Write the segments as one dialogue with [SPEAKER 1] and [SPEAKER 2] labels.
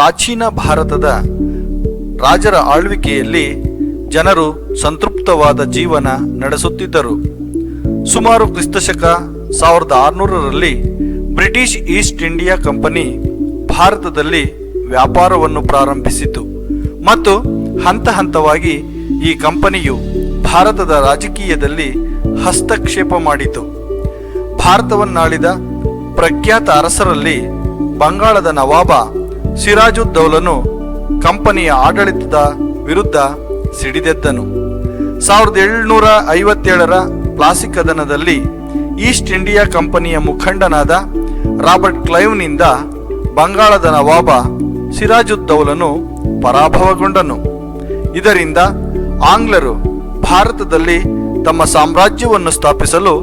[SPEAKER 1] ಪ್ರಾಚೀನ ಭಾರತದ ರಾಜರ ಆಳ್ವಿಕೆಯಲ್ಲಿ ಜನರು ಸಂತೃಪ್ತವಾದ ಜೀವನ ನಡೆಸುತ್ತಿದ್ದರು. ಸುಮಾರು ಕ್ರಿಸ್ತಶಕ 1600ರಲ್ಲಿ ಬ್ರಿಟಿಷ್ ಈಸ್ಟ್ ಇಂಡಿಯಾ ಕಂಪನಿ ಭಾರತದಲ್ಲಿ ವ್ಯಾಪಾರವನ್ನು ಪ್ರಾರಂಭಿಸಿತು ಮತ್ತು ಹಂತ ಹಂತವಾಗಿ ಈ ಕಂಪನಿಯು ಭಾರತದ ರಾಜಕೀಯದಲ್ಲಿ ಹಸ್ತಕ್ಷೇಪ ಮಾಡಿತು. ಭಾರತವನ್ನಾಳಿದ ಪ್ರಖ್ಯಾತ ಅರಸರಲ್ಲಿ ಬಂಗಾಳದ ನವಾಬ ಸಿರಾಜುದ್ದೌಲನು ಕಂಪನಿಯ ಆಡಳಿತದ ವಿರುದ್ಧ ಸಿಡಿದೆದ್ದನು. 1757ರ ಪ್ಲಾಸಿ ಕದನದಲ್ಲಿ ಈಸ್ಟ್ ಇಂಡಿಯಾ ಕಂಪನಿಯ ಮುಖಂಡನಾದ ರಾಬರ್ಟ್ ಕ್ಲೈವ್ನಿಂದ ಬಂಗಾಳದ ನವಾಬ ಸಿರಾಜುದ್ದೌಲನು ಪರಾಭವಗೊಂಡನು. ಇದರಿಂದ ಆಂಗ್ಲರು ಭಾರತದಲ್ಲಿ ತಮ್ಮ ಸಾಮ್ರಾಜ್ಯವನ್ನು ಸ್ಥಾಪಿಸಲು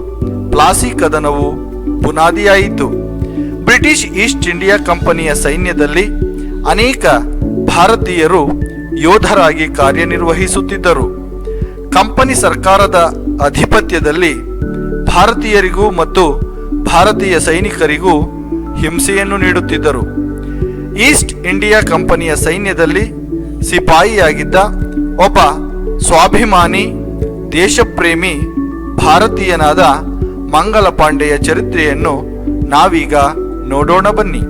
[SPEAKER 1] ಪ್ಲಾಸಿ ಕದನವು ಬುನಾದಿಯಾಯಿತು. ಬ್ರಿಟಿಷ್ ಈಸ್ಟ್ ಇಂಡಿಯಾ ಕಂಪನಿಯ ಸೈನ್ಯದಲ್ಲಿ ಅನೇಕ ಭಾರತೀಯರು ಯೋಧರಾಗಿ ಕಾರ್ಯನಿರ್ವಹಿಸುತ್ತಿದ್ದರು. ಕಂಪನಿ ಸರ್ಕಾರದ ಅಧಿಪತ್ಯದಲ್ಲಿ ಭಾರತೀಯರಿಗೂ ಮತ್ತು ಭಾರತೀಯ ಸೈನಿಕರಿಗೂ ಹಿಂಸೆಯನ್ನು ನೀಡುತ್ತಿದ್ದರು. ಈಸ್ಟ್ ಇಂಡಿಯಾ ಕಂಪನಿಯ ಸೈನ್ಯದಲ್ಲಿ ಸಿಪಾಯಿಯಾಗಿದ್ದ ಒಬ್ಬ ಸ್ವಾಭಿಮಾನಿ ದೇಶಪ್ರೇಮಿ ಭಾರತೀಯನಾದ ಮಂಗಲ ಪಾಂಡೆಯ ಚರಿತ್ರೆಯನ್ನು ನಾವೀಗ ನೋಡೋಣ ಬನ್ನಿ.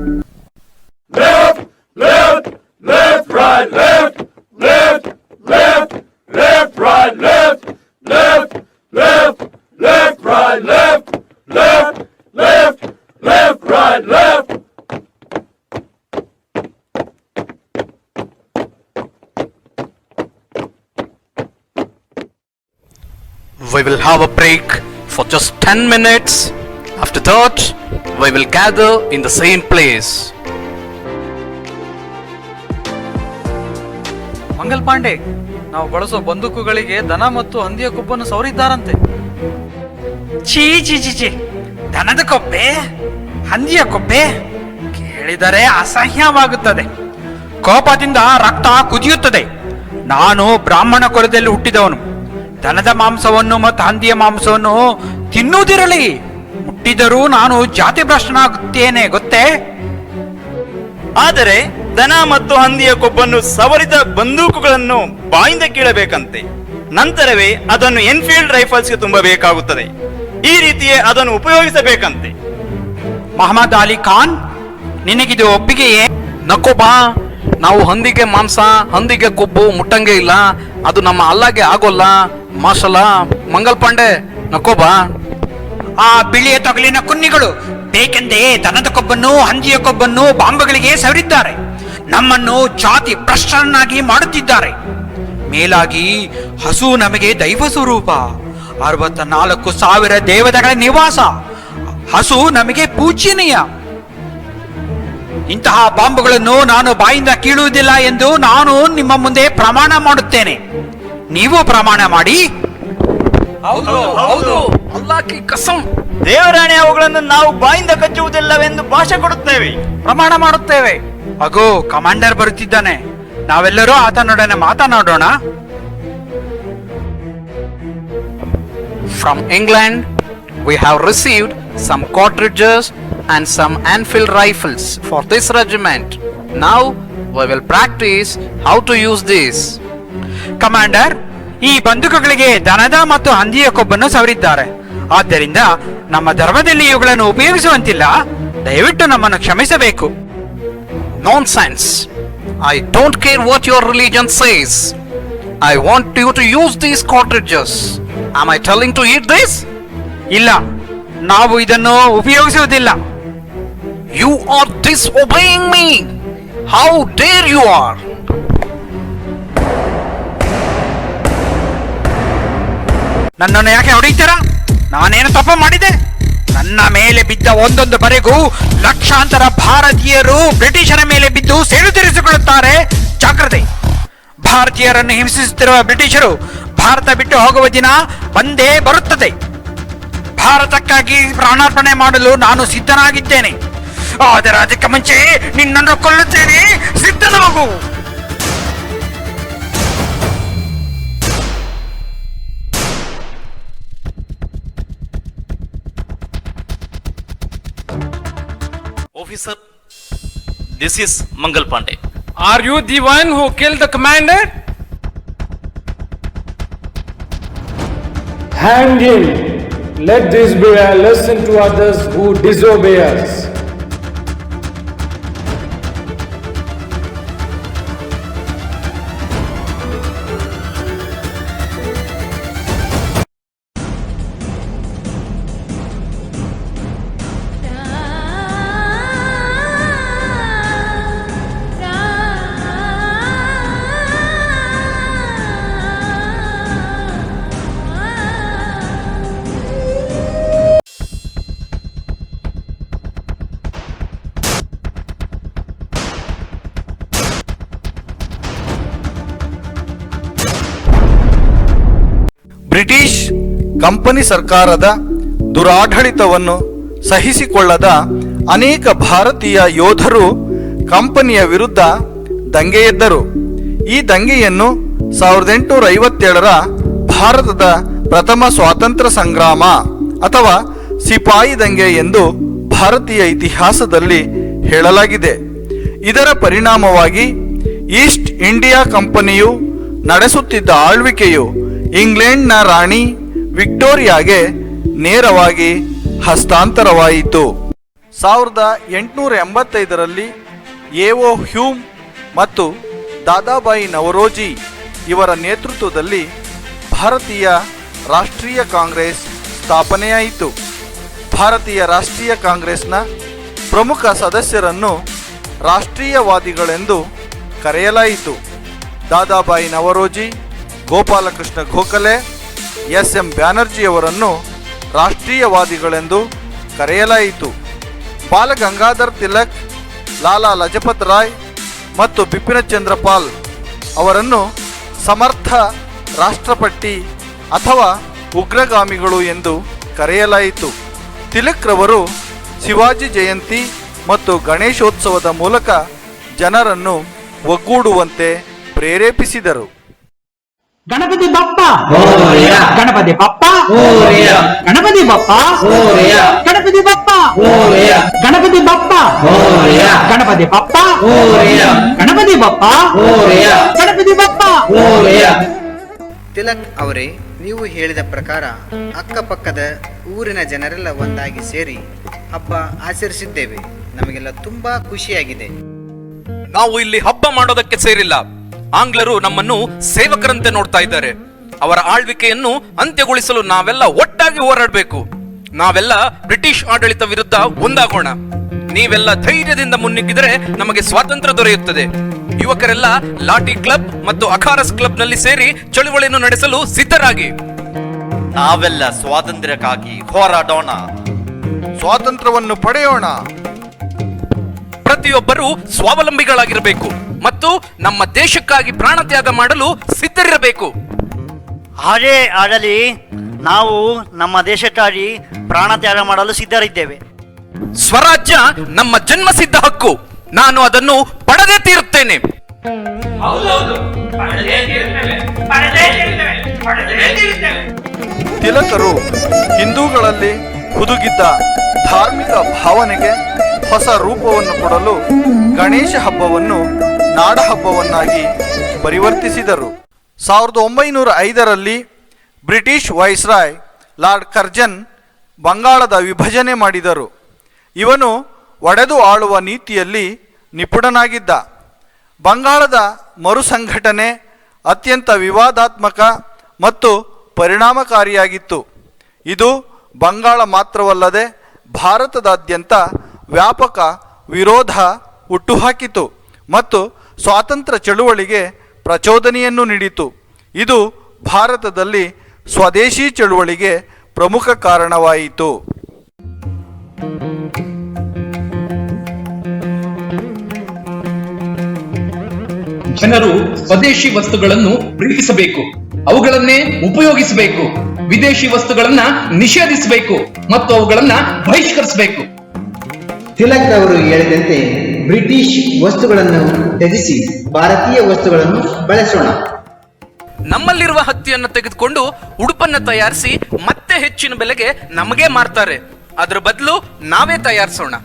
[SPEAKER 2] Left, left, left, right, left, left, left, left, right, left, left, left, left, right, left, left, left, left, right, left.
[SPEAKER 3] We will have a break for just 10 minutes. After that, we will gather in the same place.
[SPEAKER 4] Mangal Pandey, ನಾವು ಬಳಸೋ ಬಂದೂಕುಗಳಿಗೆ ದನ ಮತ್ತು ಹಂದಿಯ ಕೊಬ್ಬನ್ನು ಸವರಿದ್ದಾರಂತೆ.
[SPEAKER 5] ಛೀ ಛೀ ಛೀ ಛೀ, ದನದ ಕೊಬ್ಬೆ, ಹಂದಿಯ ಕೊಬ್ಬೆ ಕೇಳಿದರೆ ಅಸಹ್ಯವಾಗುತ್ತದೆ. ಕೋಪದಿಂದ ರಕ್ತ ಕುದಿಯುತ್ತದೆ. ನಾನು ಬ್ರಾಹ್ಮಣ ಕುಲದಲ್ಲಿ ಹುಟ್ಟಿದವನು. ದನದ ಮಾಂಸವನ್ನು ಮತ್ತು ಹಂದಿಯ ಮಾಂಸವನ್ನು ತಿನ್ನುವುದಿರಲಿ, ಮುಟ್ಟಿದರೂ ನಾನು ಜಾತಿ ಭ್ರಷ್ಟನಾಗುತ್ತೇನೆ ಗೊತ್ತೇ.
[SPEAKER 6] ಆದರೆ ದನ ಮತ್ತು ಹಂದಿಯ ಕೊಬ್ಬನ್ನು ಸವರಿದ ಬಂದೂಕುಗಳನ್ನು ಬಾಯಿಂದ ಕೀಳಬೇಕಂತೆ. ನಂತರವೇ ಅದನ್ನು ಎನ್ಫೀಲ್ಡ್ ರೈಫಲ್ಸ್ಗೆ ತುಂಬಬೇಕಾಗುತ್ತದೆ. ಈ ರೀತಿಯೇ ಅದನ್ನು ಉಪಯೋಗಿಸಬೇಕಂತೆ.
[SPEAKER 5] ಮಹಮ್ಮದ್ ಅಲಿ ಖಾನ್, ನಿನಗಿದು ಒಪ್ಪಿಗೆಯೇ?
[SPEAKER 3] ನಕೋಬಾ, ನಾವು ಹಂದಿಗೆ ಮಾಂಸ ಹಂದಿಗೆ ಕೊಬ್ಬು ಮುಟ್ಟಂಗೆ ಇಲ್ಲ, ಅದು ನಮ್ಮ ಅಲ್ಲಾಗೆ ಆಗೋಲ್ಲ. ಮಾಷಲ್ಲ ಮಂಗಲ್ ಪಾಂಡೆ, ನಕೋಬಾ.
[SPEAKER 5] ಆ ಬಿಳಿಯ ತೊಗಲಿನ ಕುನ್ನಿಗಳು ಬೇಕೆಂದೇ ದನದ ಕೊಬ್ಬನ್ನು ಹಂದಿಯ ಕೊಬ್ಬನ್ನು ಬಾಂಬುಗಳಿಗೆ ಸವರಿದ್ದಾರೆ. ನಮ್ಮನ್ನು ಜಾತಿ ಭ್ರಷ್ಟರನ್ನಾಗಿ ಮಾಡುತ್ತಿದ್ದಾರೆ. ಮೇಲಾಗಿ ಹಸು ನಮಗೆ ದೈವ ಸ್ವರೂಪ. 64,000 ದೇವತೆಗಳ ನಿವಾಸ. ಹಸು ನಮಗೆ ಪೂಜ್ಯನೀಯ. ಇಂತಹ ಬಾಂಬುಗಳನ್ನು ನಾನು ಬಾಯಿಂದ ಕೀಳುವುದಿಲ್ಲ ಎಂದು ನಾನು ನಿಮ್ಮ ಮುಂದೆ ಪ್ರಮಾಣ ಮಾಡುತ್ತೇನೆ. ನೀವು ಪ್ರಮಾಣ ಮಾಡಿ.
[SPEAKER 3] ಹೌದು ಹೌದು, ಅಲ್ಲಾಹ್ ಕಿ ಕಸಮ್.
[SPEAKER 6] ದೇವರಾಣೆ, ಅವುಗಳನ್ನು ನಾವು ಬಾಯಿಂದ ಕಚ್ಚುವುದಿಲ್ಲವೆಂದು ಭಾಷೆ ಕೊಡುತ್ತೇವೆ,
[SPEAKER 5] ಪ್ರಮಾಣ ಮಾಡುತ್ತೇವೆ. ಅಗೋ, ಕಮಾಂಡರ್ ಬರುತ್ತಿದ್ದಾನೆ. ನಾವೆಲ್ಲರೂ ಆತನೊಡನೆ ಮಾತನಾಡೋಣ.
[SPEAKER 3] From England, we have received some cartridges and some Enfield rifles for this regiment. Now we will practice how to use these.
[SPEAKER 5] Commander, ಈ ಬಂದೂಕುಗಳಿಗೆ ದನದ ಮತ್ತು ಹಂದಿಯ ಕೊಬ್ಬನ್ನು ಸವರಿದ್ದಾರೆ. ಆದ್ದರಿಂದ ನಮ್ಮ ಧರ್ಮದಲ್ಲಿ ಇವುಗಳನ್ನು ಉಪಯೋಗಿಸುವಂತಿಲ್ಲ. ದಯವಿಟ್ಟು ನಮ್ಮನ್ನು ಕ್ಷಮಿಸಬೇಕು.
[SPEAKER 3] Nonsense! I don't care what your religion says. I want you to use these cartridges. Am I telling to eat this?
[SPEAKER 5] ಇಲ್ಲ, ನಾವು ಇದನ್ನು ಉಪಯೋಗಿಸುವುದಿಲ್ಲ.
[SPEAKER 3] You are disobeying me. How dare you are?
[SPEAKER 5] ನನ್ನನ್ನು ಯಾಕೆ ಹೊಡೆಯುತ್ತೀರಾ? ನಾನೇನು ತಪ್ಪು ಮಾಡಿದೆ? ನನ್ನ ಮೇಲೆ ಬಿದ್ದ ಒಂದೊಂದು ಬರೆಗೂ ಲಕ್ಷಾಂತರ ಭಾರತೀಯರು ಬ್ರಿಟಿಷರ ಮೇಲೆ ಬಿದ್ದು ಸೇಡು ತೀರಿಸಿಕೊಳ್ಳುತ್ತಾರೆ. ಜಾಗ್ರತೆ! ಭಾರತೀಯರನ್ನು ಹಿಂಸಿಸುತ್ತಿರುವ ಬ್ರಿಟಿಷರು ಭಾರತ ಬಿಟ್ಟು ಹೋಗುವ ದಿನ ಬಂದೇ ಬರುತ್ತದೆ. ಭಾರತಕ್ಕಾಗಿ ಪ್ರಾಣಾರ್ಪಣೆ ಮಾಡಲು ನಾನು ಸಿದ್ಧನಾಗಿದ್ದೇನೆ. ಆದರೆ ಅದಕ್ಕೆ ಮುಂಚೆ ನಿನ್ನನ್ನು ಕೊಲ್ಲುತ್ತೇನೆ. ಸಿದ್ಧನಾಗು.
[SPEAKER 7] Officer, this is Mangal Pandey. Are you the one who killed the commander?
[SPEAKER 8] Hang him. Let this be a lesson to others who disobey us.
[SPEAKER 1] British company ಸರ್ಕಾರದ ದುರಾಡಳಿತವನ್ನು ಸಹಿಸಿಕೊಳ್ಳದ ಅನೇಕ ಭಾರತೀಯ ಯೋಧರು ಕಂಪನಿಯ ವಿರುದ್ಧ ದಂಗೆ ಎದ್ದರು. ಈ ದಂಗೆಯನ್ನು 1857ರ ಭಾರತದ ಪ್ರಥಮ ಸ್ವಾತಂತ್ರ್ಯ ಸಂಗ್ರಾಮ ಅಥವಾ ಸಿಪಾಯಿ ದಂಗೆ ಎಂದು ಭಾರತೀಯ ಇತಿಹಾಸದಲ್ಲಿ ಹೇಳಲಾಗಿದೆ. ಇದರ ಪರಿಣಾಮವಾಗಿ ಈಸ್ಟ್ ಇಂಡಿಯಾ ಕಂಪನಿಯು ನಡೆಸುತ್ತಿದ್ದ ಆಳ್ವಿಕೆಯು ಇಂಗ್ಲೆಂಡ್ನ ರಾಣಿ ವಿಕ್ಟೋರಿಯಾಗೆ ನೇರವಾಗಿ ಹಸ್ತಾಂತರವಾಯಿತು. 1885ರಲ್ಲಿ ಎಒ ಹ್ಯೂಮ್ ಮತ್ತು ದಾದಾಬಾಯಿ ನವರೋಜಿ ಇವರ ನೇತೃತ್ವದಲ್ಲಿ ಭಾರತೀಯ ರಾಷ್ಟ್ರೀಯ ಕಾಂಗ್ರೆಸ್ ಸ್ಥಾಪನೆಯಾಯಿತು. ಭಾರತೀಯ ರಾಷ್ಟ್ರೀಯ ಕಾಂಗ್ರೆಸ್ನ ಪ್ರಮುಖ ಸದಸ್ಯರನ್ನು ರಾಷ್ಟ್ರೀಯವಾದಿಗಳೆಂದು ಕರೆಯಲಾಯಿತು. ದಾದಾಬಾಯಿ ನವರೋಜಿ, ಗೋಪಾಲಕೃಷ್ಣ ಗೋಖಲೆ, ಎಸ್.ಎಂ. ಬ್ಯಾನರ್ಜಿಯವರನ್ನು ರಾಷ್ಟ್ರೀಯವಾದಿಗಳೆಂದು ಕರೆಯಲಾಯಿತು. ಬಾಲ ಗಂಗಾಧರ್ ತಿಲಕ್, ಲಾಲಾ ಲಜಪತ್ ರಾಯ್ ಮತ್ತು ಬಿಪಿನ್ ಚಂದ್ರ ಪಾಲ್ ಅವರನ್ನು ಸಮರ್ಥ ರಾಷ್ಟ್ರಪತಿ ಅಥವಾ ಉಗ್ರಗಾಮಿಗಳು ಎಂದು ಕರೆಯಲಾಯಿತು. ತಿಲಕ್ ರವರು ಶಿವಾಜಿ ಜಯಂತಿ ಮತ್ತು ಗಣೇಶೋತ್ಸವದ ಮೂಲಕ ಜನರನ್ನು ಒಗ್ಗೂಡುವಂತೆ ಪ್ರೇರೇಪಿಸಿದರು.
[SPEAKER 5] ಗಣಪತಿ ಬಪ್ಪ ಗಣಪತಿ ಬಪ್ಪ ಗಣಪತಿ ಬಪ್ಪ ಗಣಪತಿ ಬಪ್ಪ ಗಣಪತಿ ಬಪ್ಪ ಗಣಪತಿ ಬಪ್ಪ ಗಣಪತಿ ಬಪ್ಪ ಗಣಪತಿ ಬಪ್ಪ.
[SPEAKER 9] ತಿಲಕ್ ಅವರೇ, ನೀವು ಹೇಳಿದ ಪ್ರಕಾರ ಅಕ್ಕಪಕ್ಕದ ಊರಿನ ಜನರೆಲ್ಲ ಒಂದಾಗಿ ಸೇರಿ ಹಬ್ಬ ಆಚರಿಸಿದ್ದೇವೆ. ನಮಗೆಲ್ಲ ತುಂಬಾ ಖುಷಿಯಾಗಿದೆ.
[SPEAKER 10] ನಾವು ಇಲ್ಲಿ ಹಬ್ಬ ಮಾಡೋದಕ್ಕೆ ಸೇರಿಲ್ಲ. ಆಂಗ್ಲರು ನಮ್ಮನ್ನು ಸೇವಕರಂತೆ ನೋಡ್ತಾ ಇದ್ದಾರೆ. ಅವರ ಆಳ್ವಿಕೆಯನ್ನು ಅಂತ್ಯಗೊಳಿಸಲು ನಾವೆಲ್ಲ ಒಟ್ಟಾಗಿ ಹೋರಾಡಬೇಕು. ನಾವೆಲ್ಲ ಬ್ರಿಟಿಷ್ ಆಡಳಿತ ವಿರುದ್ಧ ಒಂದಾಗೋಣ. ನೀವೆಲ್ಲ ಧೈರ್ಯದಿಂದ ಮುನ್ನುಗ್ಗಿದರೆ ನಮಗೆ ಸ್ವಾತಂತ್ರ್ಯ ದೊರೆಯುತ್ತದೆ. ಯುವಕರೆಲ್ಲ ಲಾಠಿ ಕ್ಲಬ್ ಮತ್ತು ಅಖಾರಸ್ ಕ್ಲಬ್ ನಲ್ಲಿ ಸೇರಿ ಚಳುವಳಿಯನ್ನು ನಡೆಸಲು ಸಿದ್ಧರಾಗಿ.
[SPEAKER 6] ನಾವೆಲ್ಲ ಸ್ವಾತಂತ್ರ್ಯಕ್ಕಾಗಿ ಹೋರಾಡೋಣ,
[SPEAKER 1] ಸ್ವಾತಂತ್ರ್ಯವನ್ನು ಪಡೆಯೋಣ.
[SPEAKER 10] ಪ್ರತಿಯೊಬ್ಬರೂ ಸ್ವಾವಲಂಬಿಗಳಾಗಿರಬೇಕು ಮತ್ತು ನಮ್ಮ ದೇಶಕ್ಕಾಗಿ ಪ್ರಾಣ ತ್ಯಾಗ ಮಾಡಲು ಸಿದ್ಧರಿರಬೇಕು.
[SPEAKER 11] ಹಾಗೇ ಆಗಲಿ. ನಾವು ನಮ್ಮ ದೇಶಕ್ಕಾಗಿ ಪ್ರಾಣ ತ್ಯಾಗ ಮಾಡಲು ಸಿದ್ಧರಿದ್ದೇವೆ.
[SPEAKER 10] ಸ್ವರಾಜ್ಯ ನಮ್ಮ ಜನ್ಮಸಿದ್ಧ ಹಕ್ಕು. ನಾನು ಅದನ್ನು ಪಡೆದೇ ತೀರುತ್ತೇನೆ.
[SPEAKER 1] ತಿಲಕರು ಹಿಂದೂಗಳಲ್ಲಿ ಹುದುಗಿದ್ದ ಧಾರ್ಮಿಕ ಭಾವನೆಗೆ ಹೊಸ ರೂಪವನ್ನು ಕೊಡಲು ಗಣೇಶ ಹಬ್ಬವನ್ನು ನಾಡ ಹಬ್ಬವನ್ನಾಗಿ ಪರಿವರ್ತಿಸಿದರು. 1905ರಲ್ಲಿ ಬ್ರಿಟಿಷ್ ವೈಸ್ರಾಯ್ ಲಾರ್ಡ್ ಕರ್ಜನ್ ಬಂಗಾಳದ ವಿಭಜನೆ ಮಾಡಿದರು. ಇವನು ಒಡೆದು ಆಳುವ ನೀತಿಯಲ್ಲಿ ನಿಪುಣನಾಗಿದ್ದ. ಬಂಗಾಳದ ಮರುಸಂಘಟನೆ ಅತ್ಯಂತ ವಿವಾದಾತ್ಮಕ ಮತ್ತು ಪರಿಣಾಮಕಾರಿಯಾಗಿತ್ತು. ಇದು ಬಂಗಾಳ ಮಾತ್ರವಲ್ಲದೆ ಭಾರತದಾದ್ಯಂತ ವ್ಯಾಪಕ ವಿರೋಧ ಹುಟ್ಟುಹಾಕಿತು ಮತ್ತು ಸ್ವಾತಂತ್ರ್ಯ ಚಳುವಳಿಗೆ ಪ್ರಚೋದನೆಯನ್ನು ನೀಡಿತು. ಇದು ಭಾರತದಲ್ಲಿ ಸ್ವದೇಶಿ ಚಳುವಳಿಗೆ ಪ್ರಮುಖ ಕಾರಣವಾಯಿತು.
[SPEAKER 12] ಜನರು ಸ್ವದೇಶಿ ವಸ್ತುಗಳನ್ನು ಪ್ರೀತಿಸಬೇಕು, ಅವುಗಳನ್ನೇ ಉಪಯೋಗಿಸಬೇಕು. ವಿದೇಶಿ ವಸ್ತುಗಳನ್ನ ನಿಷೇಧಿಸಬೇಕು ಮತ್ತು ಅವುಗಳನ್ನ ಬಹಿಷ್ಕರಿಸಬೇಕು.
[SPEAKER 13] ತಿಲಕ್ ಅವರು ಹೇಳಿದಂತೆ ಬ್ರಿಟಿಷ್ ವಸ್ತುಗಳನ್ನು ತ್ಯಜಿಸಿ ಭಾರತೀಯ ವಸ್ತುಗಳನ್ನು ಬಳಸೋಣ.
[SPEAKER 10] ನಮ್ಮಲ್ಲಿರುವ ಹತ್ತಿಯನ್ನು ತೆಗೆದುಕೊಂಡು ಉಡುಪನ್ನು ತಯಾರಿಸಿ ಮತ್ತೆ ಹೆಚ್ಚಿನ ಬೆಲೆಗೆ ನಮಗೆ ಮಾರ್ತಾರೆ. ಅದರ ಬದಲು ನಾವೇ ತಯಾರಿಸೋಣ.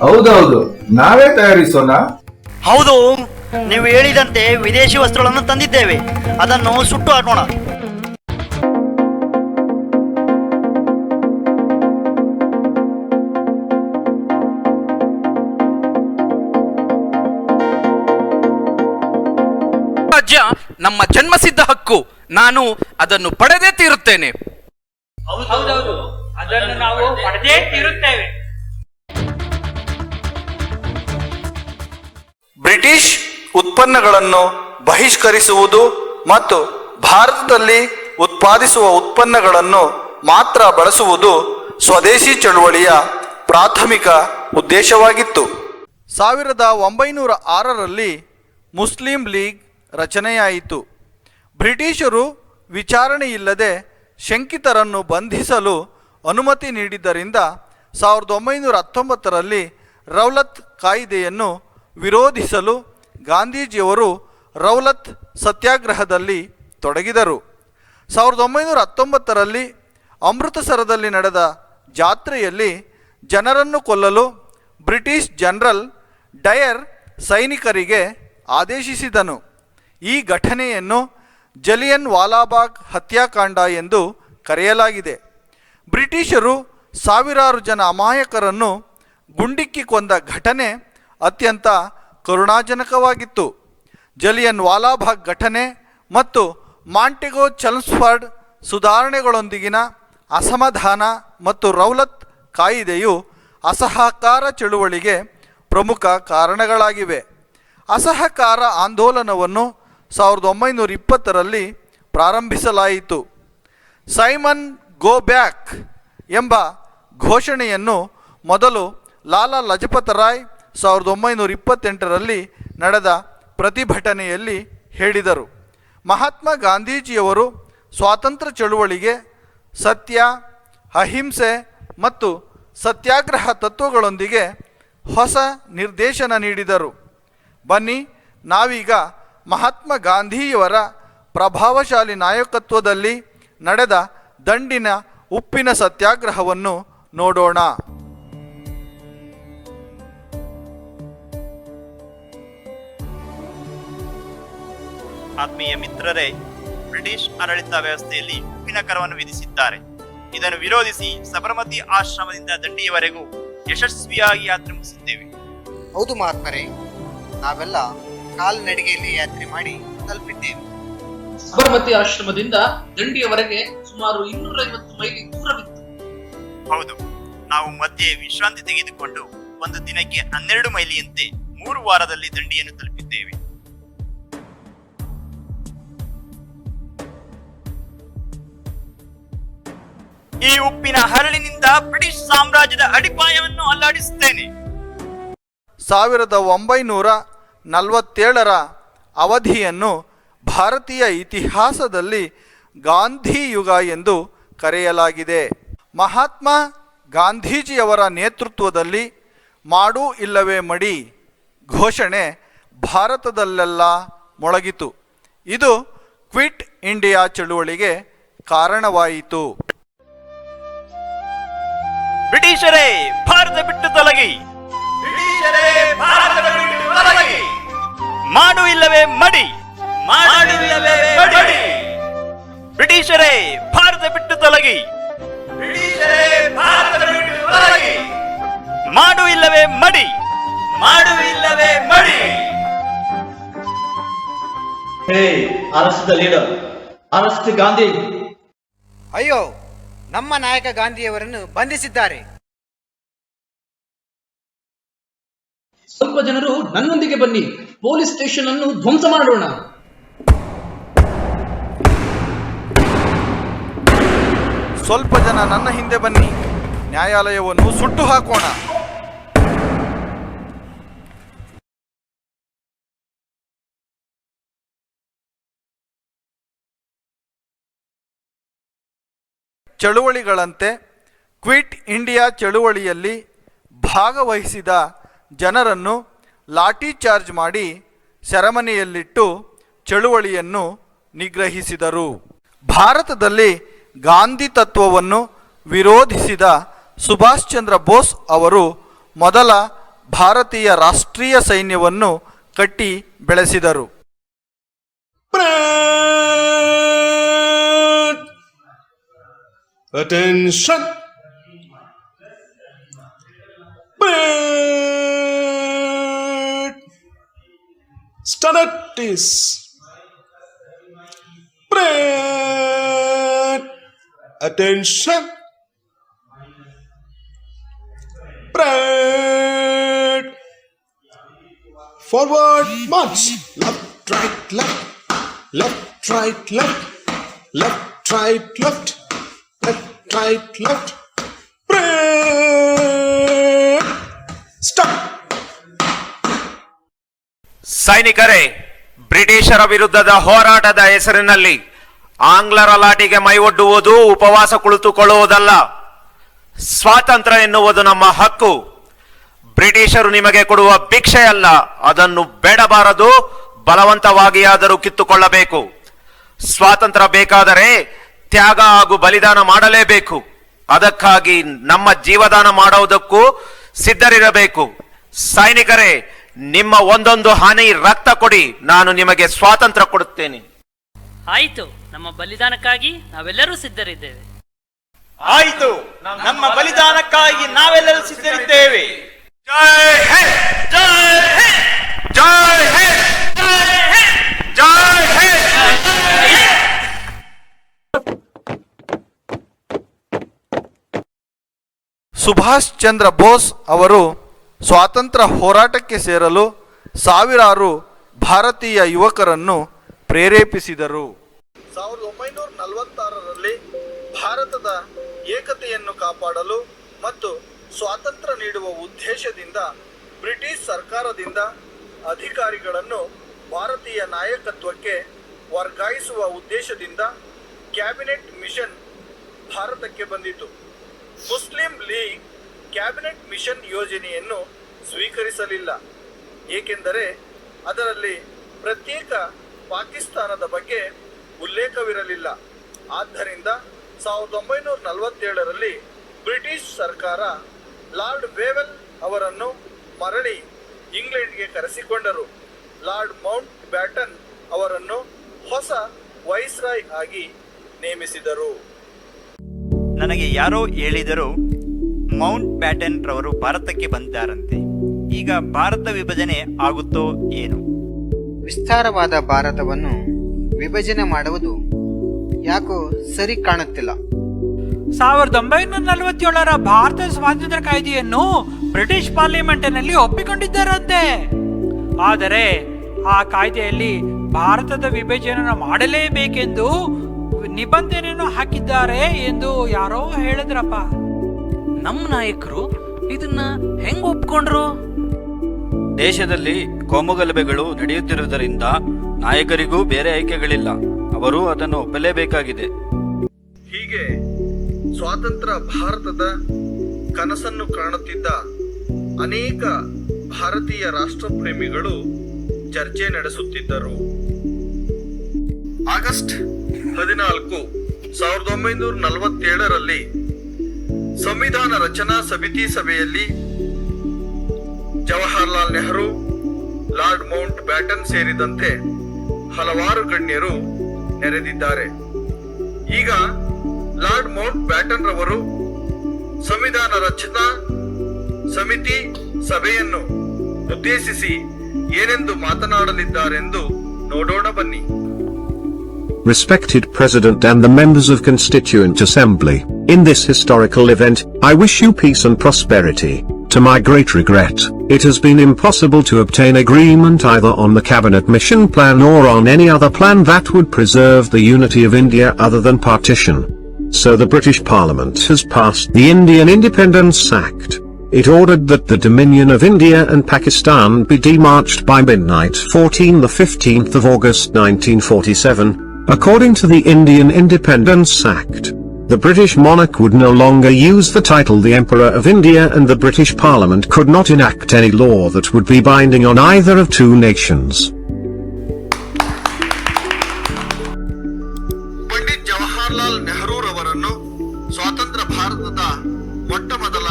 [SPEAKER 2] ಹೌದೌದು, ನಾವೇ ತಯಾರಿಸೋಣ.
[SPEAKER 11] ಹೌದು, ನೀವು ಹೇಳಿದಂತೆ ವಿದೇಶಿ ವಸ್ತುಗಳನ್ನು ತಂದಿದ್ದೇವೆ, ಅದನ್ನು ಸುಟ್ಟು ಹಾಕೋಣ.
[SPEAKER 10] ರಾಜ್ಯ ನಮ್ಮ ಜನ್ಮಸಿದ್ಧ ಹಕ್ಕು, ನಾನು ಅದನ್ನು ಪಡೆದೇ ತೀರುತ್ತೇನೆ.
[SPEAKER 5] ಹೌದೌದು, ಅದನ್ನು ನಾವು ಪಡೆದೇ ತೀರುತ್ತೇವೆ.
[SPEAKER 1] ಬ್ರಿಟಿಷ್ ಉತ್ಪನ್ನಗಳನ್ನು ಬಹಿಷ್ಕರಿಸುವುದು ಮತ್ತು ಭಾರತದಲ್ಲಿ ಉತ್ಪಾದಿಸುವ ಉತ್ಪನ್ನಗಳನ್ನು ಮಾತ್ರ ಬಳಸುವುದು ಸ್ವದೇಶಿ ಚಳುವಳಿಯ ಪ್ರಾಥಮಿಕ ಉದ್ದೇಶವಾಗಿತ್ತು. 1906ರಲ್ಲಿ ಮುಸ್ಲಿಂ ಲೀಗ್ ರಚನೆಯಾಯಿತು. ಬ್ರಿಟಿಷರು ವಿಚಾರಣೆಯಿಲ್ಲದೆ ಶಂಕಿತರನ್ನು ಬಂಧಿಸಲು ಅನುಮತಿ ನೀಡಿದ್ದರಿಂದ 1919ರಲ್ಲಿ ರೌಲತ್ ಕಾಯಿದೆಯನ್ನು ವಿರೋಧಿಸಲು ಗಾಂಧೀಜಿಯವರು ರೌಲತ್ ಸತ್ಯಾಗ್ರಹದಲ್ಲಿ ತೊಡಗಿದರು. 1919ರಲ್ಲಿ ಅಮೃತಸರದಲ್ಲಿ ನಡೆದ ಜಾತ್ರೆಯಲ್ಲಿ ಜನರನ್ನು ಕೊಲ್ಲಲು ಬ್ರಿಟಿಷ್ ಜನರಲ್ ಡಯರ್ ಸೈನಿಕರಿಗೆ ಆದೇಶಿಸಿದನು. ಈ ಘಟನೆಯನ್ನು ಜಲಿಯನ್ ವಾಲಾಬಾಗ್ ಹತ್ಯಾಕಾಂಡ ಎಂದು ಕರೆಯಲಾಗಿದೆ. ಬ್ರಿಟಿಷರು ಸಾವಿರಾರು ಜನ ಅಮಾಯಕರನ್ನು ಗುಂಡಿಕ್ಕಿ ಕೊಂದ ಘಟನೆ ಅತ್ಯಂತ ಕರುಣಾಜನಕವಾಗಿತ್ತು. ಜಲಿಯನ್ ವಾಲಾಬಾಗ್ ಘಟನೆ ಮತ್ತು ಮಾಂಟೆಗೋ ಚಲ್ಮ್ಸ್ಫರ್ಡ್ ಸುಧಾರಣೆಗಳೊಂದಿಗಿನ ಅಸಮಾಧಾನ ಮತ್ತು ರೌಲತ್ ಕಾಯಿದೆಯು ಅಸಹಕಾರ ಚಳುವಳಿಗೆ ಪ್ರಮುಖ ಕಾರಣಗಳಾಗಿವೆ. ಅಸಹಕಾರ ಆಂದೋಲನವನ್ನು 1920ರಲ್ಲಿ ಪ್ರಾರಂಭಿಸಲಾಯಿತು. ಸೈಮನ್ ಗೋ ಬ್ಯಾಕ್ ಎಂಬ ಘೋಷಣೆಯನ್ನು ಮೊದಲು ಲಾಲಾ ಲಜಪತ್ ರಾಯ್ 1928ರಲ್ಲಿ ನಡೆದ ಪ್ರತಿಭಟನೆಯಲ್ಲಿ ಹೇಳಿದರು. ಮಹಾತ್ಮ ಗಾಂಧೀಜಿಯವರು ಸ್ವಾತಂತ್ರ್ಯ ಚಳುವಳಿಗೆ ಸತ್ಯ, ಅಹಿಂಸೆ ಮತ್ತು ಸತ್ಯಾಗ್ರಹ ತತ್ವಗಳೊಂದಿಗೆ ಹೊಸ ನಿರ್ದೇಶನ ನೀಡಿದರು. ಬನ್ನಿ, ನಾವೀಗ ಮಹಾತ್ಮ ಗಾಂಧಿಯವರ ಪ್ರಭಾವಶಾಲಿ ನಾಯಕತ್ವದಲ್ಲಿ ನಡೆದ ದಂಡಿನ ಉಪ್ಪಿನ ಸತ್ಯಾಗ್ರಹವನ್ನು ನೋಡೋಣ.
[SPEAKER 6] ಆತ್ಮೀಯ ಮಿತ್ರರೇ, ಬ್ರಿಟಿಷ್ ಆಡಳಿತ ವ್ಯವಸ್ಥೆಯಲ್ಲಿ ಉಪ್ಪಿನ ಕರವನ್ನು ವಿಧಿಸಿದ್ದಾರೆ. ಇದನ್ನು ವಿರೋಧಿಸಿ ಸಬರಮತಿ ಆಶ್ರಮದಿಂದ ದಂಡಿಯವರೆಗೂ ಯಶಸ್ವಿಯಾಗಿ ಯಾತ್ರೆ ಮುಗಿಸಿದ್ದೇವೆ.
[SPEAKER 9] ಹೌದು ಮಹಾತ್ಮರೇ, ನಾವೆಲ್ಲ ಕಾಲ್ನಡಿಗೆಯಲ್ಲಿ ಯಾತ್ರೆ ಮಾಡಿ ತಲುಪಿದ್ದೇವೆ.
[SPEAKER 12] ಸಬರಮತಿ ಆಶ್ರಮದಿಂದ ದಂಡಿಯವರೆಗೆ ಸುಮಾರು 250 ಮೈಲಿ ದೂರವಿತ್ತು.
[SPEAKER 6] ಹೌದು, ನಾವು ಮಧ್ಯೆ ವಿಶ್ರಾಂತಿ ತೆಗೆದುಕೊಂಡು ಒಂದು ದಿನಕ್ಕೆ 12 ಮೈಲಿಯಂತೆ 3 ವಾರದಲ್ಲಿ ದಂಡಿಯನ್ನು ತಲುಪಿದ್ದೇವೆ. ಈ ಉಪ್ಪಿನ ಹರಳಿನಿಂದ ಬ್ರಿಟಿಷ್ ಸಾಮ್ರಾಜ್ಯದ ಅಡಿಪಾಯವನ್ನು ಅಲ್ಲಾಡಿಸುತ್ತೇನೆ.
[SPEAKER 1] 1947ರ ಅವಧಿಯನ್ನು ಭಾರತೀಯ ಇತಿಹಾಸದಲ್ಲಿ ಗಾಂಧಿ ಯುಗ ಎಂದು ಕರೆಯಲಾಗಿದೆ. ಮಹಾತ್ಮ ಗಾಂಧೀಜಿಯವರ ನೇತೃತ್ವದಲ್ಲಿ ಮಾಡು ಇಲ್ಲವೇ ಮಡಿ ಘೋಷಣೆ ಭಾರತದಲ್ಲೆಲ್ಲ ಮೊಳಗಿತು. ಇದು ಕ್ವಿಟ್ ಇಂಡಿಯಾ ಚಳುವಳಿಗೆ ಕಾರಣವಾಯಿತು.
[SPEAKER 6] ಬ್ರಿಟಿಷರೇ, ಭಾರತ ಬಿಟ್ಟು ತೊಲಗಿ! ಬ್ರಿಟಿಷರೇ, ಭಾರತ ಬಿಟ್ಟು ತೊಲಗಿ! ಮಾಡು ಇಲ್ಲವೇ ಮಡಿ! ಮಾಡು ಇಲ್ಲವೇ ಮಡಿ! ಬ್ರಿಟಿಷರೇ, ಭಾರತ ಬಿಟ್ಟು ತೊಲಗಿ! ಬ್ರಿಟಿಷರೇ, ಭಾರತ ಬಿಟ್ಟು ತೊಲಗಿ! ಮಾಡು ಇಲ್ಲವೇ ಮಡಿ! ಮಾಡು ಇಲ್ಲವೇ ಮಡಿ!
[SPEAKER 13] Arrest the leader, arrest Gandhi.
[SPEAKER 9] ಅಯ್ಯೋ, ನಮ್ಮ ನಾಯಕ ಗಾಂಧಿಯವರನ್ನು ಬಂಧಿಸಿದ್ದಾರೆ.
[SPEAKER 12] ಸ್ವಲ್ಪ ಜನರು ನನ್ನೊಂದಿಗೆ ಬನ್ನಿ, ಪೊಲೀಸ್ ಸ್ಟೇಷನ್ ಅನ್ನು ಧ್ವಂಸ ಮಾಡೋಣ.
[SPEAKER 1] ಸ್ವಲ್ಪ ಜನ ನನ್ನ ಹಿಂದೆ ಬನ್ನಿ, ನ್ಯಾಯಾಲಯವನ್ನು ಸುಟ್ಟು ಹಾಕೋಣ. ಚಳುವಳಿಗಳಂತೆ ಕ್ವಿಟ್ ಇಂಡಿಯಾ ಚಳುವಳಿಯಲ್ಲಿ ಭಾಗವಹಿಸಿದ ಜನರನ್ನು ಲಾಠಿ ಚಾರ್ಜ್ ಮಾಡಿ ಸೆರೆಮನೆಯಲ್ಲಿಟ್ಟು ಚಳುವಳಿಯನ್ನು ನಿಗ್ರಹಿಸಿದರು. ಭಾರತದಲ್ಲಿ ಗಾಂಧಿ ತತ್ವವನ್ನು ವಿರೋಧಿಸಿದ ಸುಭಾಷ್ ಚಂದ್ರ ಬೋಸ್ ಅವರು ಮೊದಲ ಭಾರತೀಯ ರಾಷ್ಟ್ರೀಯ ಸೈನ್ಯವನ್ನು ಕಟ್ಟಿ ಬೆಳೆಸಿದರು.
[SPEAKER 2] Attention! Statistics. Attention. Forward march. Left, right, left. Left, right, left. Left, right, left. Left, right, left. Stop.
[SPEAKER 14] ಸೈನಿಕರೇ, ಬ್ರಿಟಿಷರ ವಿರುದ್ಧದ ಹೋರಾಟದ ಹೆಸರಿನಲ್ಲಿ ಆಂಗ್ಲರ ಲಾಟಿಗೆ ಮೈಯೊಡ್ಡುವುದು ಉಪವಾಸ ಕುಳಿತುಕೊಳ್ಳುವುದಲ್ಲ. ಸ್ವಾತಂತ್ರ್ಯ ಎನ್ನುವುದು ನಮ್ಮ ಹಕ್ಕು. ಬ್ರಿಟಿಷರು ನಿಮಗೆ ಕೊಡುವ ಭಿಕ್ಷೆಯಲ್ಲ. ಅದನ್ನು ಬೇಡಬಾರದು, ಬಲವಂತವಾಗಿಯಾದರೂ ಕಿತ್ತುಕೊಳ್ಳಬೇಕು. ಸ್ವಾತಂತ್ರ್ಯ ಬೇಕಾದರೆ ತ್ಯಾಗ ಹಾಗೂ ಬಲಿದಾನ ಮಾಡಲೇಬೇಕು. ಅದಕ್ಕಾಗಿ ನಮ್ಮ ಜೀವದಾನ ಮಾಡುವುದಕ್ಕೂ ಸಿದ್ಧರಿರಬೇಕು. ಸೈನಿಕರೇ, ನಿಮ್ಮ ಒಂದೊಂದು ಹನಿ ರಕ್ತ ಕೊಡಿ, ನಾನು ನಿಮಗೆ ಸ್ವಾತಂತ್ರ್ಯ ಕೊಡುತ್ತೇನೆ.
[SPEAKER 11] ಆಯಿತು, ನಮ್ಮ ಬಲಿದಾನಕ್ಕಾಗಿ ನಾವೆಲ್ಲರೂ ಸಿದ್ಧರಿದ್ದೇವೆ.
[SPEAKER 6] ಆಯಿತು, ನಮ್ಮ ಬಲಿದಾನಕ್ಕಾಗಿ ನಾವೆಲ್ಲರೂ ಸಿದ್ಧರಿದ್ದೇವೆ.
[SPEAKER 14] ಜೈ ಹಿಂದ್, ಜೈ ಹಿಂದ್, ಜೈ ಹಿಂದ್, ಜೈ ಹಿಂದ್, ಜೈ ಹಿಂದ್.
[SPEAKER 1] ಸುಭಾಷ್ ಚಂದ್ರ ಬೋಸ್ ಅವರು ಸ್ವಾತಂತ್ರ್ಯ ಹೋರಾಟಕ್ಕೆ ಸೇರಲು ಸಾವಿರಾರು ಭಾರತೀಯ ಯುವಕರನ್ನು ಪ್ರೇರೇಪಿಸಿದರು. 1946ರಲ್ಲಿ ಭಾರತದ ಏಕತೆಯನ್ನು ಕಾಪಾಡಲು ಮತ್ತು ಸ್ವಾತಂತ್ರ್ಯ ನೀಡುವ ಉದ್ದೇಶದಿಂದ ಬ್ರಿಟಿಷ್ ಸರ್ಕಾರದಿಂದ ಅಧಿಕಾರಿಗಳನ್ನು ಭಾರತೀಯ ನಾಯಕತ್ವಕ್ಕೆ ವರ್ಗಾಯಿಸುವ ಉದ್ದೇಶದಿಂದ ಕ್ಯಾಬಿನೆಟ್ ಮಿಷನ್ ಭಾರತಕ್ಕೆ ಬಂದಿತು. ಮುಸ್ಲಿಂ ಲೀಗ್ ಕ್ಯಾಬಿನೆಟ್ ಮಿಷನ್ ಯೋಜನೆಯನ್ನು ಸ್ವೀಕರಿಸಲಿಲ್ಲ, ಏಕೆಂದರೆ ಅದರಲ್ಲಿ ಪ್ರತ್ಯೇಕ ಪಾಕಿಸ್ತಾನದ ಬಗ್ಗೆ ಉಲ್ಲೇಖವಿರಲಿಲ್ಲ. ಆದ್ದರಿಂದ 1947ರಲ್ಲಿ ಬ್ರಿಟಿಷ್ ಸರ್ಕಾರ ಲಾರ್ಡ್ ವೇವೆಲ್ ಅವರನ್ನು ಮರಳಿ ಇಂಗ್ಲೆಂಡ್ಗೆ ಕರೆಸಿಕೊಂಡರು. ಲಾರ್ಡ್ ಮೌಂಟ್ ಬ್ಯಾಟನ್ ಅವರನ್ನು ಹೊಸ ವೈಸ್ರಾಯ್ ಆಗಿ ನೇಮಿಸಿದರು.
[SPEAKER 6] ನನಗೆ ಯಾರೋ ಹೇಳಿದರು, ಮೌಂಟ್ ಬ್ಯಾಟನ್ ರವರು ಭಾರತಕ್ಕೆ ಬಂದಾರಂತೆ. ಈಗ ಭಾರತ ವಿಭಜನೆ ಆಗುತ್ತೋ ಏನು?
[SPEAKER 9] ವಿಸ್ತಾರವಾದ ಭಾರತವನ್ನು ವಿಭಜನೆ ಮಾಡುವುದು ಯಾಕೋ ಸರಿ ಕಾಣುತ್ತಿಲ್ಲ.
[SPEAKER 5] 1947ರ ಭಾರತ ಸ್ವಾತಂತ್ರ್ಯ ಕಾಯ್ದೆಯನ್ನು ಬ್ರಿಟಿಷ್ ಪಾರ್ಲಿಮೆಂಟಿನಲ್ಲಿ ಒಪ್ಪಿಕೊಂಡಿದ್ದಾರಂತೆ. ಆದರೆ ಆ ಕಾಯ್ದೆಯಲ್ಲಿ ಭಾರತದ ವಿಭಜನೆ ಮಾಡಲೇಬೇಕೆಂದು ನಿಬಂಧನೆಯನ್ನು ಹಾಕಿದ್ದಾರೆ ಎಂದು ಯಾರೋ ಹೇಳಿದ್ರಪ್ಪ.
[SPEAKER 10] ನಮ್ಮ ನಾಯಕರು ಇದನ್ನ ಹೆಂಗ್ ಒಪ್ಕೊಂಡ್ರು?
[SPEAKER 6] ದೇಶದಲ್ಲಿ ಕೋಮುಗಲಭೆಗಳು ನಡೆಯುತ್ತಿರುವುದರಿಂದ ನಾಯಕರಿಗೂ ಬೇರೆ ಆಯ್ಕೆಗಳಿಲ್ಲ. ಅವರು ಅದನ್ನು ಒಪ್ಪಲೇಬೇಕಾಗಿದೆ.
[SPEAKER 1] ಹೀಗೆ ಸ್ವಾತಂತ್ರ್ಯ ಭಾರತದ ಕನಸನ್ನು ಕಾಣುತ್ತಿದ್ದ ಅನೇಕ ಭಾರತೀಯ ರಾಷ್ಟ್ರಪ್ರೇಮಿಗಳು ಚರ್ಚೆ ನಡೆಸುತ್ತಿದ್ದರು. ಆಗಸ್ಟ್ 14, 1947ರಲ್ಲಿ ಸಂವಿಧಾನ ರಚನಾ ಸಮಿತಿ ಸಭೆಯಲ್ಲಿ Jawaharlal Nehru, lord Mount baton ಸೇರಿದಂತೆ ಹಲವಾರು ಗಣ್ಯರು ನೆರೆದಿದ್ದಾರೆ. ಈಗ ಲಾರ್ಡ್ ಮೌಂಟ್ ಬ್ಯಾಟನ್ ರವರು ಸಂವಿಧಾನ ರಚನಾ ಸಮಿತಿ ಸಭೆಯನ್ನು ಉದ್ದೇಶಿಸಿ ಏನೆಂದು ಮಾತನಾಡಲಿದ್ದಾರೆಂದು ನೋಡೋಣ ಬನ್ನಿ.
[SPEAKER 15] Respected President and the members of Constituent Assembly, in this historical event, I wish you peace and prosperity. To my great regret, it has been impossible to obtain agreement either on the Cabinet Mission Plan or on any other plan that would preserve the unity of India other than partition. So the British Parliament has passed the Indian Independence Act. It ordered that the Dominion of India and Pakistan be demarched by midnight 15th of August 1947. According to the Indian Independence Act, the British monarch would no longer use the title the Emperor of India, and the British Parliament could not enact any law that would be binding on either of two nations.
[SPEAKER 1] Pandit Jawaharlal Nehru ರವರನ್ನು ಸ್ವಾತಂತ್ರ್ಯ ಭಾರತದ ಮೊಟ್ಟಮೊದಲ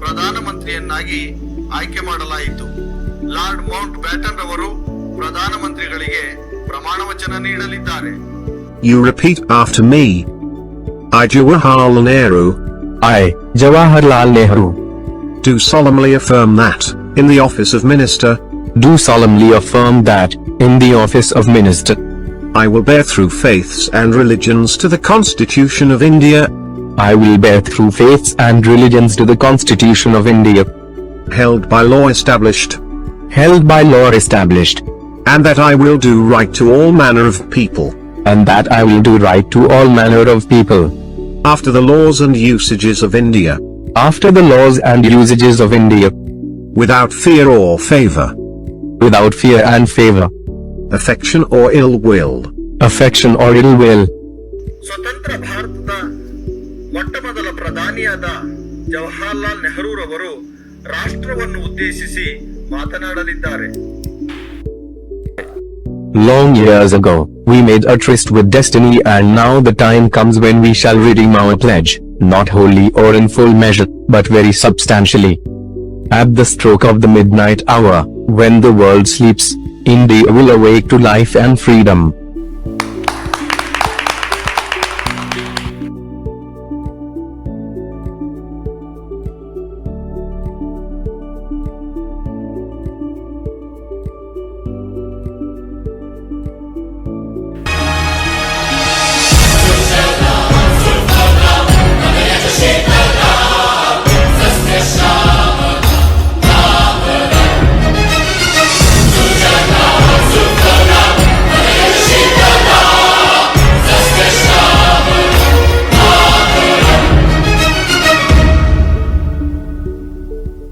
[SPEAKER 1] ಪ್ರಧಾನಮಂತ್ರಿಯನ್ನಾಗಿ ಆಯ್ಕೆ ಮಾಡಲಾಯಿತು. Lord Mount baton ರವರು ಪ್ರಧಾನಮಂತ್ರಿಗಳಿಗೆ ಪ್ರಮಾಣ ವಚನ ನೀಡಲಿದ್ದಾರೆ.
[SPEAKER 15] You repeat after me. I, Jawaharlal Nehru.
[SPEAKER 8] I, Jawaharlal Nehru.
[SPEAKER 15] Do solemnly affirm that, in the office of Minister.
[SPEAKER 8] Do solemnly affirm that, in the office of Minister.
[SPEAKER 15] I will bear true faiths and religions to the Constitution of India.
[SPEAKER 8] I will bear true faiths and religions to the Constitution of India.
[SPEAKER 15] Held by law established.
[SPEAKER 8] Held by law established.
[SPEAKER 15] And that I will do right to all manner of people.
[SPEAKER 8] And that I will do right to all manner of people.
[SPEAKER 15] After the laws and usages of India.
[SPEAKER 8] After the laws and usages of India.
[SPEAKER 15] Without fear or favor.
[SPEAKER 8] Without fear and favor.
[SPEAKER 15] Affection or ill will.
[SPEAKER 8] Affection or ill will.
[SPEAKER 1] ಸ್ವತಂತ್ರ ಭಾರತದ ಮೊಟ್ಟಮೊದಲ ಪ್ರಧಾನಿಯಾದ ಜವಾಹರ್ಲಾಲ್ ನೆಹರೂರವರು ರಾಷ್ಟ್ರವನ್ನು ಉದ್ದೇಶಿಸಿ ಮಾತನಾಡಲಿದ್ದಾರೆ.
[SPEAKER 8] Long years ago, we made a tryst with destiny, and now the time comes when we shall redeem our pledge, not wholly or in full measure, but very substantially. At the stroke of the midnight hour, when the world sleeps, India will awake to life and freedom.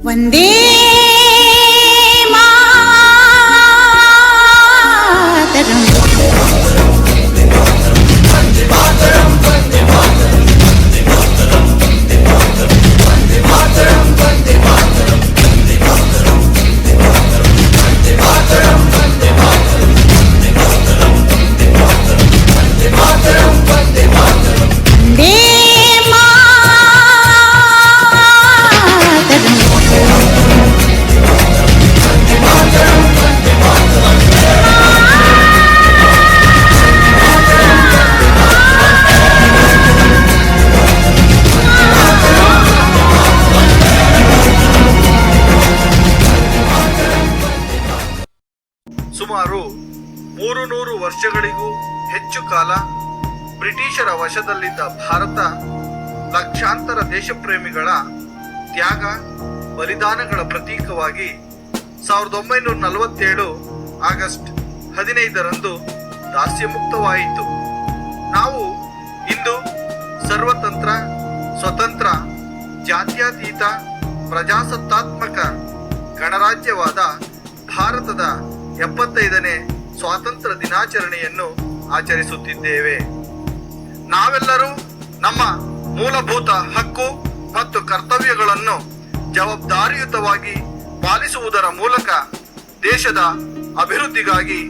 [SPEAKER 16] Vande
[SPEAKER 1] ಸುಮಾರು 300 ವರ್ಷಗಳಿಗೂ ಹೆಚ್ಚು ಕಾಲ ಬ್ರಿಟಿಷರ ವಶದಲ್ಲಿದ್ದ ಭಾರತ ಲಕ್ಷಾಂತರ ದೇಶಪ್ರೇಮಿಗಳ ತ್ಯಾಗ ಬಲಿದಾನಗಳ ಪ್ರತೀಕವಾಗಿ 1947 August 15ರಂದು ದಾಸ್ಯಮುಕ್ತವಾಯಿತು. ನಾವು ಇಂದು ಸರ್ವತಂತ್ರ, ಸ್ವತಂತ್ರ, ಜಾತ್ಯತೀತ, ಪ್ರಜಾಸತ್ತಾತ್ಮಕ ಗಣರಾಜ್ಯವಾದ ಭಾರತದ 75ನೇ ಸ್ವಾತಂತ್ರ್ಯ ದಿನಾಚರಣೆಯನ್ನು ಆಚರಿಸುತ್ತಿದ್ದೇವೆ. ನಾವೆಲ್ಲರೂ ನಮ್ಮ ಮೂಲಭೂತ ಹಕ್ಕು ಮತ್ತು ಕರ್ತವ್ಯಗಳನ್ನು ಜವಾಬ್ದಾರಿಯುತವಾಗಿ ಪಾಲಿಸುವುದರ ಮೂಲಕ ದೇಶದ ಅಭಿವೃದ್ಧಿಗಾಗಿ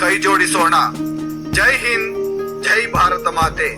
[SPEAKER 1] ಕೈಜೋಡಿಸೋಣ. ಜೈ ಹಿಂದ್, ಜೈ ಭಾರತ ಮಾತೆ.